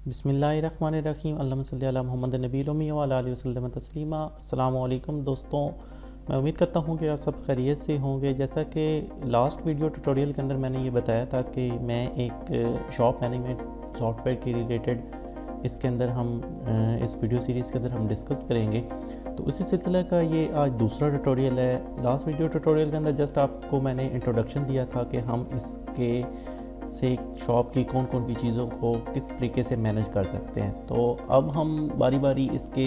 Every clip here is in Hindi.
बिस्मिल्लाहिर्रहमानिर्रहीम अल्लाहुम्मा सल्ली अला मुहम्मद नबील उम्मी व अला आलिहि वसल्लम तस्लीमा। अस्सलामु अलैकुम दोस्तों, मैं उम्मीद करता हूँ कि आप सब खैरियत से होंगे। जैसा कि लास्ट वीडियो ट्यूटोरियल के अंदर मैंने ये बताया था कि मैं एक शॉप मैनेजमेंट सॉफ्टवेयर के रिलेटेड इसके अंदर हम इस वीडियो सीरीज़ के अंदर हम डिस्कस करेंगे। तो उसी सिलसिले का ये आज दूसरा ट्यूटोरियल है। लास्ट वीडियो ट्यूटोरियल के अंदर जस्ट आपको मैंने इंट्रोडक्शन दिया था कि हम इसके से शॉप की कौन कौन सी चीज़ों को किस तरीके से मैनेज कर सकते हैं। तो अब हम बारी बारी इसके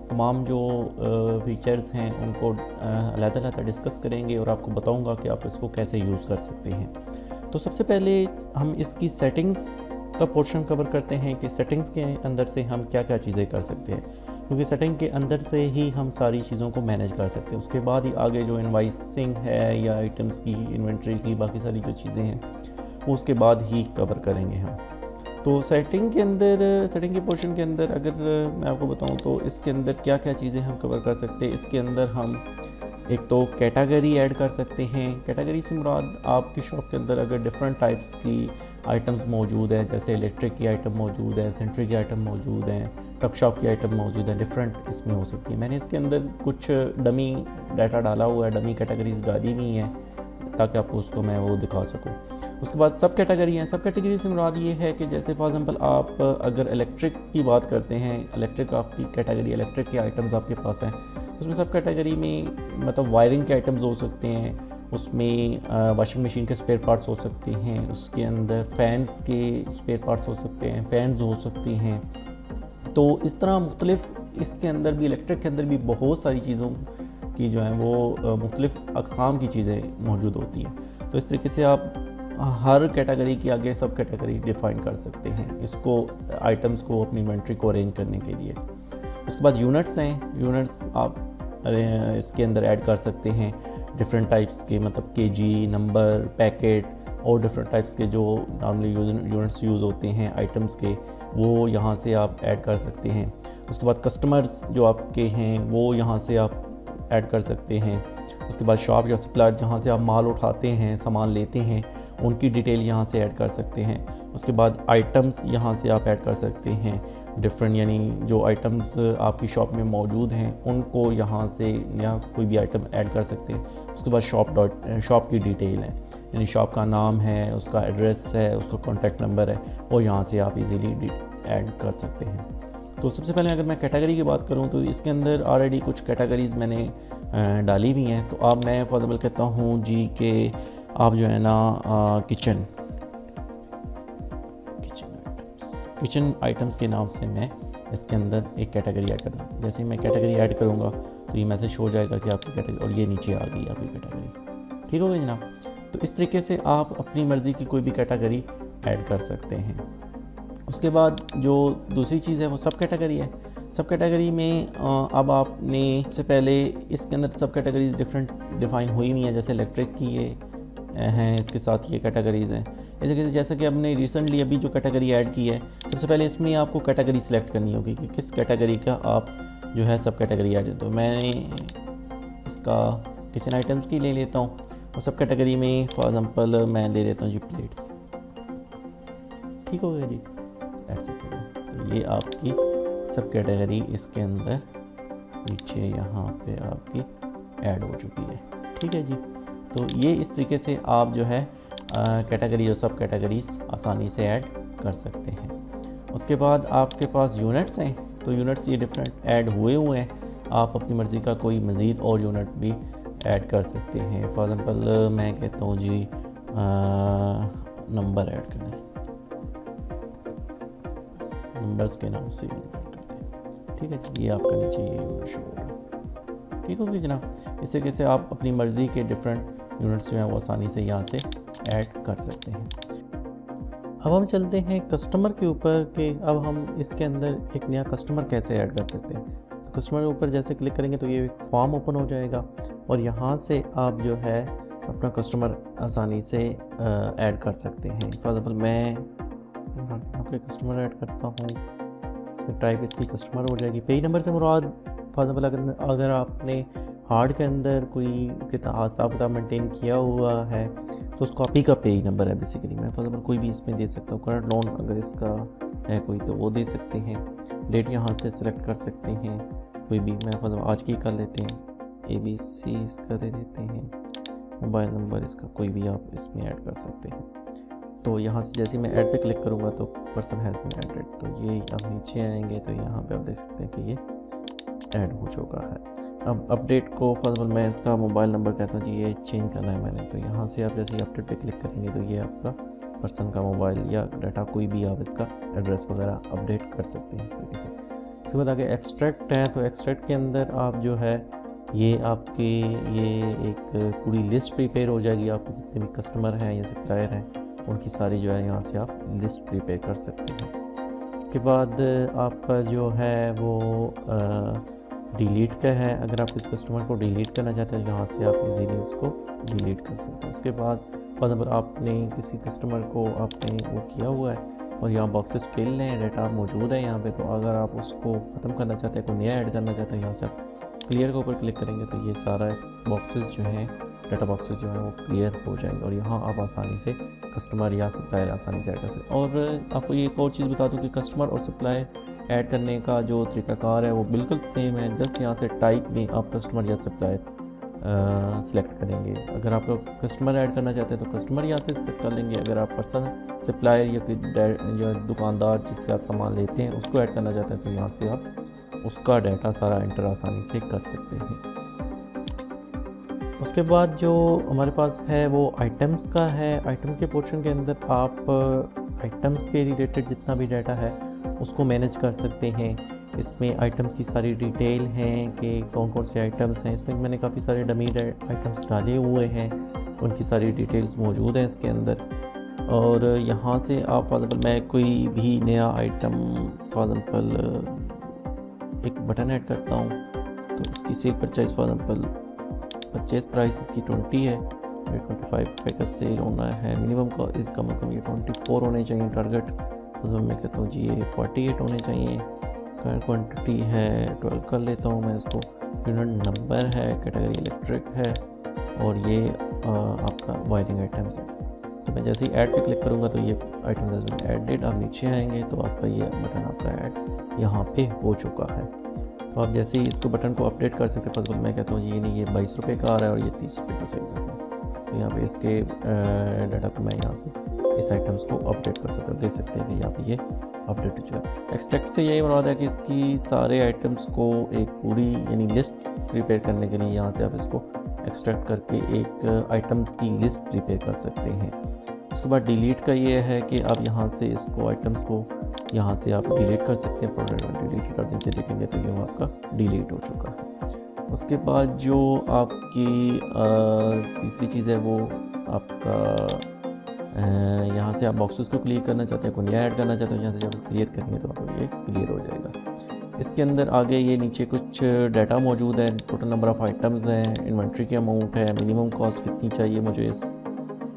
तमाम जो फीचर्स हैं उनको अलग-अलग डिस्कस करेंगे और आपको बताऊंगा कि आप इसको कैसे यूज़ कर सकते हैं। तो सबसे पहले हम इसकी सेटिंग्स का पोर्शन कवर करते हैं कि सेटिंग्स के अंदर से हम क्या क्या चीज़ें कर सकते हैं, क्योंकि सेटिंग के अंदर से ही हम सारी चीज़ों को मैनेज कर सकते हैं। उसके बाद ही आगे जो इनवाइसिंग है या आइटम्स की इन्वेंट्री की बाकी सारी जो चीज़ें हैं उसके बाद ही कवर करेंगे हम। तो सेटिंग के पोर्शन के अंदर अगर मैं आपको बताऊं तो इसके अंदर क्या क्या चीज़ें हम कवर कर सकते हैं। इसके अंदर हम एक तो कैटेगरी ऐड कर सकते हैं। कैटेगरी से मुराद आपकी शॉप के अंदर अगर डिफरेंट टाइप्स की आइटम्स मौजूद है, जैसे इलेक्ट्रिक की आइटम मौजूद है, सेंट्री की आइटम मौजूद हैं, टक शॉप की आइटम मौजूद है, डिफरेंट इसमें हो सकती है। मैंने इसके अंदर कुछ डमी डाटा डाला हुआ है, डमी कैटेगरीज डाली हुई हैं ताकि आपको उसको मैं वो दिखा सकूँ। उसके बाद सब कैटेगरी हैं। सब कैटेगरी से मुराद ये है कि जैसे फॉर एग्जांपल आप अगर इलेक्ट्रिक की बात करते हैं, इलेक्ट्रिक आपकी कैटेगरी, इलेक्ट्रिक के आइटम्स आपके पास हैं, उसमें सब कैटेगरी में मतलब वायरिंग के आइटम्स हो सकते हैं, उसमें वॉशिंग मशीन के स्पेयर पार्ट्स हो सकते हैं, उसके अंदर फ़ैन्स के स्पेयर पार्ट्स हो सकते हैं, फ़ैन्स हो सकते हैं। तो इस तरह मुख्तलिफ इसके अंदर भी इलेक्ट्रिक के अंदर भी बहुत सारी चीज़ों की जो है वो मुख्तलिफ अक़साम की चीज़ें मौजूद होती हैं। तो इस तरीके से आप हर कैटेगरी के आगे सब कैटेगरी डिफ़ाइन कर सकते हैं इसको, आइटम्स को अपनी इन्वेंट्री को अरेंज करने के लिए। उसके बाद यूनिट्स हैं। यूनिट्स आप इसके अंदर ऐड कर सकते हैं डिफरेंट टाइप्स के, मतलब केजी, नंबर, पैकेट और डिफरेंट टाइप्स के जो नॉर्मली यूनिट्स यूज़ होते हैं आइटम्स के, वो यहाँ से आप ऐड कर सकते हैं। उसके बाद कस्टमर्स जो आपके हैं वो यहाँ से आप ऐड कर सकते हैं। उसके बाद शॉप या सप्लायर जहाँ से आप माल उठाते हैं, सामान लेते हैं, उनकी डिटेल यहाँ से ऐड कर सकते हैं। उसके बाद आइटम्स यहाँ से आप ऐड कर सकते हैं डिफरेंट, यानी जो आइटम्स आपकी शॉप में मौजूद हैं उनको यहाँ से या कोई भी आइटम ऐड कर सकते हैं। उसके बाद शॉप की डिटेल है, यानी शॉप का नाम है, उसका एड्रेस है, उसका कॉन्टैक्ट नंबर है, वो यहाँ से आप इजीली ऐड कर सकते हैं। तो सबसे पहले अगर मैं कैटेगरी की बात करूं तो इसके अंदर ऑलरेडी कुछ कैटेगरीज़ मैंने डाली हुई हैं। तो अब मैं फॉर एग्जाम्पल कहता हूं जी कि आप जो है ना किचन आइटम्स के नाम से मैं इसके अंदर एक कैटेगरी ऐड करता हूँ। जैसे ही मैं कैटेगरी ऐड करूँगा तो ये मैसेज हो जाएगा कि आपकी कैटेगरी, और ये नीचे आ गई आपकी कैटेगरी। ठीक हो गई जनाब। तो इस तरीके से आप अपनी मर्ज़ी की कोई भी कैटेगरी ऐड कर सकते हैं। उसके बाद जो दूसरी चीज़ है वो सब कैटेगरी है। सब कैटेगरी में अब आपने सबसे पहले इसके अंदर सब कैटेगरीज डिफरेंट डिफ़ाइन हुई हुई हैं, जैसे इलेक्ट्रिक की ये हैं, इसके साथ ये कैटेगरीज़ हैं। इस तरीके से जैसे कि हमने रिसेंटली अभी जो कैटेगरी ऐड की है, सबसे पहले इसमें आपको कैटेगरी सिलेक्ट करनी होगी कि किस कैटेगरी का आप जो है सब कैटेगरी ऐड। तो मैंने इसका किचन आइटम्स की ले लेता हूँ और सब कैटेगरी में फॉर एग्ज़ाम्पल मैं ले लेता हूँ जी प्लेट्स। ठीक हो गया जी, तो ये आपकी सब कैटेगरी इसके अंदर नीचे यहाँ पे आपकी ऐड हो चुकी है। ठीक है जी। तो ये इस तरीके से आप जो है कैटेगरी और सब कैटेगरीज आसानी से ऐड कर सकते हैं। उसके बाद आपके पास यूनिट्स हैं। तो यूनिट्स ये डिफरेंट ऐड हुए हैं, आप अपनी मर्ज़ी का कोई मज़ीद और यूनिट भी ऐड कर सकते हैं। फॉर एग्ज़ाम्पल मैं कहता हूँ जी नंबर ऐड करना, नंबर्स के नाम से यूनिट करते हैं। ठीक है जी, ये आपका नीचे ये यूनिट शो हो रहा है। ठीक होगी जनाब। इस तरीके से आप अपनी मर्ज़ी के डिफरेंट यूनिट्स जो हैं वो आसानी से यहाँ से ऐड कर सकते हैं। अब हम चलते हैं कस्टमर के ऊपर कि अब हम इसके अंदर एक नया कस्टमर कैसे ऐड कर सकते हैं। तो कस्टमर के ऊपर जैसे क्लिक करेंगे तो ये एक फॉर्म ओपन हो जाएगा और यहाँ से आप जो है अपना कस्टमर आसानी से ऐड कर सकते हैं। फॉर एग्जाम्पल मैं आपके कस्टमर ऐड करता हूँ, इसमें टाइप इसकी कस्टमर हो जाएगी। पेज नंबर से मुराद फॉर एग्जाम्पल अगर आपने हार्ड के अंदर कोई हिसाब किताब मेंटेन किया हुआ है तो उस कॉपी का पेज नंबर है बेसिकली। मैं फॉर एग्जाम्पल कोई भी इसमें दे सकता हूँ। करंट लोन अगर इसका है कोई तो वो दे सकते हैं। डेट यहाँ से सिलेक्ट कर सकते हैं कोई भी, मैं मतलब आज की कर लेते हैं, ABC इसका दे देते हैं, मोबाइल नंबर इसका कोई भी आप इसमें ऐड कर सकते हैं। तो यहाँ से जैसे मैं ऐड पे क्लिक करूँगा तो पर्सन हैज़ बीन ऐडेड, तो ये आप नीचे आएंगे तो यहाँ पे आप देख सकते हैं कि ये ऐड हो चुका है। अब अपडेट को फर्स्ट ऑफ ऑल मैं इसका मोबाइल नंबर कहता हूँ जी, ये चेंज करना है मैंने, तो यहाँ से आप जैसे अपडेट पे क्लिक करेंगे तो ये आपका पर्सन का मोबाइल या डाटा कोई भी आप इसका एड्रेस वगैरह अपडेट कर सकते हैं इस तरीके से। इसके बाद आगे एक्सट्रैक्ट है, तो एक्सट्रैक्ट के अंदर आप जो है ये आपके ये एक पूरी लिस्ट प्रिपेयर हो जाएगी, आपके जितने भी कस्टमर हैं या सप्लायर हैं उनकी सारी जो है यहाँ से आप लिस्ट प्रिपेयर कर सकते हैं। उसके बाद आपका जो है वो डिलीट का है, अगर आप इस कस्टमर को डिलीट करना चाहते हैं यहाँ से आप इजीली उसको डिलीट कर सकते हैं। उसके बाद फॉर आपने किसी कस्टमर को आपने वो किया हुआ है और यहाँ बॉक्सेस फिल हैं, डाटा मौजूद है यहाँ पे, तो अगर आप उसको ख़त्म करना चाहते हैं, कोई नया ऐड करना चाहते हैं, यहाँ से आप क्लियर के ऊपर क्लिक करेंगे तो ये सारा बॉक्सेस जो हैं, डाटा बॉक्सेस जो हैं वो क्लियर हो जाएंगे और यहाँ आप आसानी से कस्टमर या सप्लायर आसानी से ऐड कर सकते हैं। और आपको ये एक और चीज़ बता दूँ कि कस्टमर और सप्लायर ऐड करने का जो तरीकाकार है वो बिल्कुल सेम है, जस्ट यहाँ से टाइप में आप कस्टमर या सप्लायर सिलेक्ट करेंगे। अगर आप कस्टमर ऐड करना चाहते हैं तो कस्टमर यहाँ से सिलेक्ट कर लेंगे, अगर आप पर्सन सप्लायर या दुकानदार जिससे आप सामान लेते हैं उसको ऐड करना चाहते हैं तो यहाँ से आप उसका डाटा सारा एंटर आसानी से कर सकते हैं। उसके बाद जो हमारे पास है वो आइटम्स का है। आइटम्स के पोर्शन के अंदर आप आइटम्स के रिलेटेड जितना भी डाटा है उसको मैनेज कर सकते हैं। इसमें आइटम्स की सारी डिटेल हैं कि कौन कौन से आइटम्स हैं। इसमें मैंने काफ़ी सारे डमी आइटम्स डाले हुए हैं, उनकी सारी डिटेल्स मौजूद हैं इसके अंदर। और यहाँ से आप फॉर एग्जाम्पल मैं कोई भी नया आइटम फॉर एग्जाम्पल एक बटन ऐड करता हूँ तो इसकी cell purchase for example purchase price इसकी 20 है, 25 का सेल होना है, मिनिमम का इस कम से कम ये 24 होने चाहिए टारगेट, तो मैं कहता हूँ जी ये 48 होने चाहिए। करंट क्वांटिटी है 12 कर लेता हूँ मैं इसको। यूनिट नंबर है, कैटेगरी इलेक्ट्रिक है और ये आपका वायरिंग आइटम्स है। तो मैं जैसे ही ऐड पे क्लिक करूँगा तो ये आइटम्स एडेड, आप नीचे आएंगे तो आपका ये बटन आपका ऐड यहाँ पे हो चुका है। तो आप जैसे ही इसको बटन को अपडेट कर सकते हैं। फर्स्ट मैं कहता हूँ ये नहीं, ये 22 रुपये का आ रहा है और ये 30 रुपये का सेल कर रहा है, तो यहाँ पे इसके डाटा को मैं यहाँ से इस आइटम्स को अपडेट कर सकता हूँ। देख सकते हैं कि यहाँ पे ये अपडेट हो चुका है। एक्सट्रैक्ट से यही मुराद है कि इसकी सारे आइटम्स को एक पूरी यानी लिस्ट प्रिपेयर करने के लिए यहाँ से आप इसको एक्सट्रैक्ट करके एक आइटम्स की लिस्ट प्रिपेयर कर सकते हैं। उसके बाद डिलीट का ये है कि आप यहाँ से इसको आइटम्स को यहाँ से आप डिलीट कर सकते हैं। प्रोडक्ट डिलीट कर नीचे देखेंगे तो ये आपका डिलीट हो चुका है। उसके बाद जो आपकी तीसरी चीज़ है वो आपका यहाँ से आप बॉक्सेस को क्लियर करना चाहते हैं, कोई नया ऐड करना चाहते हैं, यहाँ से जब क्लियर करेंगे तो आपको ये क्लियर हो जाएगा। इसके अंदर आगे ये नीचे कुछ डाटा मौजूद है, टोटल नंबर ऑफ़ आइटम्स हैं, इन्वेंट्री की अमाउंट है, मिनिमम कॉस्ट कितनी चाहिए मुझे इस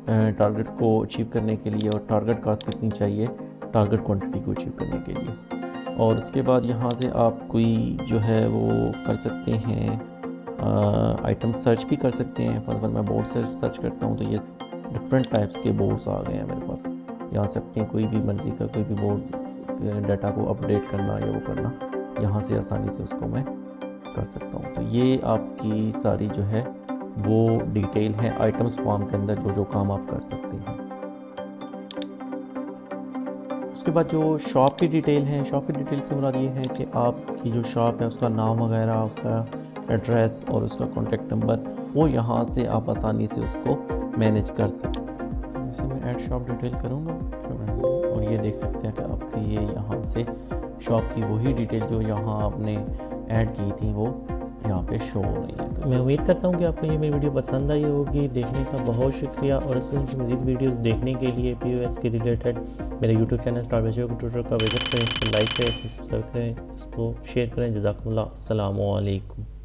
टारगेट को अचीव करने के लिए और टारगेट कॉस्ट कितनी चाहिए टारगेट क्वांटिटी को अचीव करने के लिए। और उसके बाद यहाँ से आप कोई जो है वो कर सकते हैं, आइटम सर्च भी कर सकते हैं। फॉर एग्जाम्पल मैं बोर्ड से सर्च करता हूँ तो ये डिफरेंट टाइप्स के बोर्ड्स आ गए हैं मेरे पास। यहाँ से अपनी कोई भी मर्ज़ी का कोई भी बोर्ड डाटा को अपडेट करना या वो करना, यहाँ से आसानी से उसको मैं कर सकता हूँ। तो ये आपकी सारी जो है वो डिटेल है आइटम्स फॉर्म के अंदर जो काम आप कर सकते हैं। उसके बाद जो शॉप की डिटेल है, शॉप की डिटेल से मुराद ये है कि आपकी जो शॉप है उसका नाम वगैरह, उसका एड्रेस और उसका कॉन्टेक्ट नंबर, वो यहाँ से आप आसानी से उसको मैनेज कर सकते हैं। तो इसे मैं ऐड शॉप डिटेल करूँगा और ये देख सकते हैं कि आपकी ये यहाँ से शॉप की वही डिटेल जो यहाँ आपने ऐड की थी वो यहाँ पे शो हो रही है। तो मैं उम्मीद करता हूँ कि आपको ये मेरी वीडियो पसंद आई होगी। देखने का बहुत शुक्रिया और इस तरह की मज़ीद वीडियोस देखने के लिए POS के रिलेटेड मेरे यूट्यूब चैनल स्टार बेचो ट्यूटर का विजिट करें, इसको लाइक करें, इसको सब्सक्राइब करें, इसको शेयर करें। जज़ाकुमुल्लाह, अस्सलामु अलैकुम।